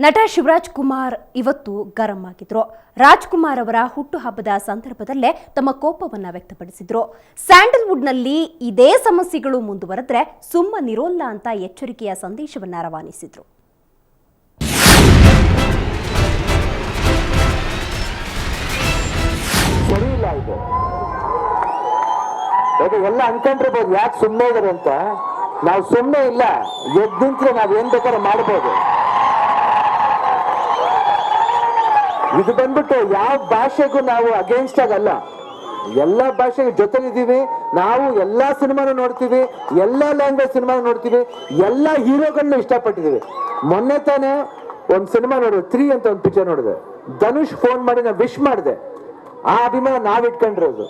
ನಟ ಶಿವರಾಜ್ ಕುಮಾರ್ ಇವತ್ತು ಗರಂ ಆಗಿದ್ರು. ರಾಜ್ಕುಮಾರ್ ಅವರ ಹುಟ್ಟುಹಬ್ಬದ ಸಂದರ್ಭದಲ್ಲೇ ತಮ್ಮ ಕೋಪವನ್ನ ವ್ಯಕ್ತಪಡಿಸಿದ್ರು. ಸ್ಯಾಂಡಲ್ವುಡ್ನಲ್ಲಿ ಇದೇ ಸಮಸ್ಯೆಗಳು ಮುಂದುವರೆದ್ರೆ ಸುಮ್ಮನಿರೋಲ್ಲ ಅಂತ ಎಚ್ಚರಿಕೆಯ ಸಂದೇಶವನ್ನ ರವಾನಿಸಿದ್ರು. ಎಲ್ಲ ಅನ್ಕೊಂಡಿರ್ಬೋದು ಯಾಕೆ ಸುಮ್ಮನೆ ಇದಾರೆ ಅಂತ. ನಾವು ಸುಮ್ಮನೆ ಇಲ್ಲ, ಎದ್ದು ನಿಂತ್ರೆ ನಾವೇನ್ ಬೇಕಾದ್ರೆ ಮಾಡಬಹುದು. ಇದು ಬಂದ್ಬಿಟ್ಟು ಯಾವ ಭಾಷೆಗೂ ನಾವು ಅಗೇನ್ಸ್ಟ್ ಆಗಲ್ಲ. ಎಲ್ಲಾ ಭಾಷೆಗೆ ಜೊತೆಲಿದ್ದೀವಿ ನಾವು. ಎಲ್ಲಾ ಸಿನಿಮಾನು ನೋಡ್ತೀವಿ, ಎಲ್ಲಾ ಲ್ಯಾಂಗ್ವೇಜ್ ಸಿನಿಮಾ ನೋಡ್ತೀವಿ, ಎಲ್ಲಾ ಹೀರೋಗಳನ್ನ ಇಷ್ಟಪಟ್ಟಿದೀವಿ. ಮೊನ್ನೆ ತಾನೇ ಒಂದ್ ಸಿನಿಮಾ ನೋಡಿದೆ, 3 ಅಂತ ಒಂದು ಪಿಕ್ಚರ್ ನೋಡಿದೆ. ಧನುಷ್ ಫೋನ್ ಮಾಡಿ ನಾ ವಿಶ್ ಮಾಡಿದೆ. ಆ ಅಭಿಮಾನ ನಾವ್ ಇಟ್ಕೊಂಡಿರೋದು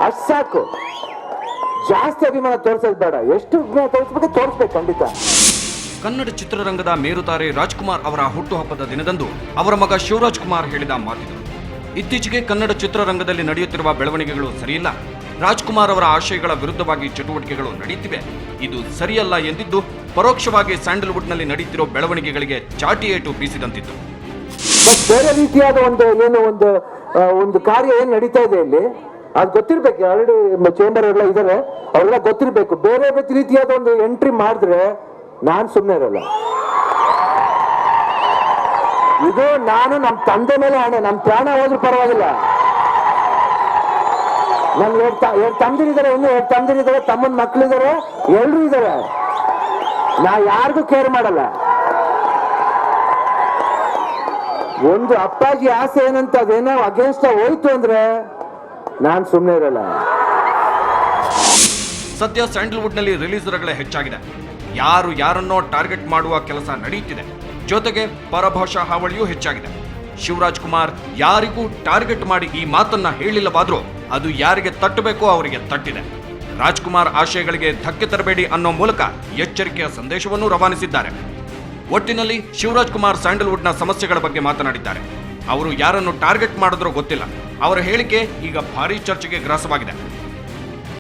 ಅಷ್ಟ್ ಸಾಕು. ಜಾಸ್ತಿ ಅಭಿಮಾನ ತೋರ್ಸೋದು ಬೇಡ. ಎಷ್ಟು ಅಭಿಮಾನ ತೋರಿಸ್ಬೇಕು ತೋರಿಸ್ಬೇಕು ಖಂಡಿತ. ಕನ್ನಡ ಚಿತ್ರರಂಗದ ಮೇರುತಾರೆ ರಾಜ್ಕುಮಾರ್ ಅವರ ಹುಟ್ಟುಹಬ್ಬದ ದಿನದಂದು ಅವರ ಮಗ ಶಿವರಾಜ್ ಕುಮಾರ್ ಹೇಳಿದ ಮಾತಿದು. ಇತ್ತೀಚೆಗೆ ಕನ್ನಡ ಚಿತ್ರರಂಗದಲ್ಲಿ ನಡೆಯುತ್ತಿರುವ ಬೆಳವಣಿಗೆಗಳು ಸರಿಯಿಲ್ಲ. ರಾಜ್ಕುಮಾರ್ ಅವರ ಆಶಯಗಳ ವಿರುದ್ಧವಾಗಿ ಚಟುವಟಿಕೆಗಳು ನಡೆಯುತ್ತಿವೆ. ಇದು ಸರಿಯಲ್ಲ ಎಂದಿದ್ದು ಪರೋಕ್ಷವಾಗಿ ಸ್ಯಾಂಡಲ್ವುಡ್ನಲ್ಲಿ ನಡೆಯುತ್ತಿರೋ ಬೆಳವಣಿಗೆಗಳಿಗೆ ಚಾಟಿ ಏಟು ಬೀಸಿದಂತಿತ್ತು. ಬೇರೆ ರೀತಿಯಾದ ಒಂದು ಕಾರ್ಯ ಏನ್ ನಡೀತಾ ಇದೆ ಇಲ್ಲಿ ಅದು ಗೊತ್ತಿರ್ಬೇಕು. ಆಲ್ರೆಡಿ ಚೇಂಬರ್ ಎಲ್ಲ ಇದಾರೆ, ಅವರೆಲ್ಲ ಗೊತ್ತಿರ್ಬೇಕು. ಬೇರೆ ರೀತಿಯಾದ ಒಂದು ಎಂಟ್ರಿ ಮಾಡಿದ್ರೆ ನಾನ್ ಸುಮ್ಮನೆ ಇರಲ್ಲ. ಇದು ನಾನು ನಮ್ ತಂದೆ ಮೇಲೆ ಹಣೆ, ನಮ್ ಪ್ರಾಣ ಹೋದ್ರೂ ಪರವಾಗಿಲ್ಲ. ನನ್ ಎರಡು ತಂದಿರಿದ್ದಾರೆ, ಇನ್ನು 2 ತಂದಿರಿದ್ದಾರೆ, ತಮ್ಮನ ಮಕ್ಳಿದ್ದಾರೆ, ಎಲ್ರು ಇದ್ದಾರೆ. ನಾ ಯಾರಿಗೂ ಕೇರ್ ಮಾಡಲ್ಲ. ಒಂದು ಅಪ್ಪಾಜಿ ಆಸೆ ಏನಂತ ಅದೇನೋ ಅಗೇನ್ಸ್ಟ್ ಹೋಯ್ತು ಅಂದ್ರೆ ನಾನ್ ಸುಮ್ಮನೆ ಇರಲ್ಲ. ಸದ್ಯ ಸ್ಯಾಂಡಲ್ವುಡ್ನಲ್ಲಿ ರಿಲೀಸರ್ಗಳೇ ಹೆಚ್ಚಾಗಿದೆ. ಯಾರು ಯಾರನ್ನೋ ಟಾರ್ಗೆಟ್ ಮಾಡುವ ಕೆಲಸ ನಡೆಯುತ್ತಿದೆ. ಜೊತೆಗೆ ಪರಭಾಷಾ ಹಾವಳಿಯೂ ಹೆಚ್ಚಾಗಿದೆ. ಶಿವರಾಜ್ ಕುಮಾರ್ ಯಾರಿಗೂ ಟಾರ್ಗೆಟ್ ಮಾಡಿ ಈ ಮಾತನ್ನ ಹೇಳಿಲ್ಲವಾದ್ರೂ ಅದು ಯಾರಿಗೆ ತಟ್ಟಬೇಕೋ ಅವರಿಗೆ ತಟ್ಟಿದೆ. ರಾಜ್ಕುಮಾರ್ ಆಶಯಗಳಿಗೆ ಧಕ್ಕೆ ತರಬೇಡಿ ಅನ್ನೋ ಮೂಲಕ ಎಚ್ಚರಿಕೆಯ ಸಂದೇಶವನ್ನು ರವಾನಿಸಿದ್ದಾರೆ. ಒಟ್ಟಿನಲ್ಲಿ ಶಿವರಾಜ್ ಕುಮಾರ್ ಸ್ಯಾಂಡಲ್ವುಡ್ನ ಸಮಸ್ಯೆಗಳ ಬಗ್ಗೆ ಮಾತನಾಡಿದ್ದಾರೆ. ಅವರು ಯಾರನ್ನು ಟಾರ್ಗೆಟ್ ಮಾಡಿದ್ರೋ ಗೊತ್ತಿಲ್ಲ. ಅವರ ಹೇಳಿಕೆ ಈಗ ಭಾರೀ ಚರ್ಚೆಗೆ ಗ್ರಾಸವಾಗಿದೆ.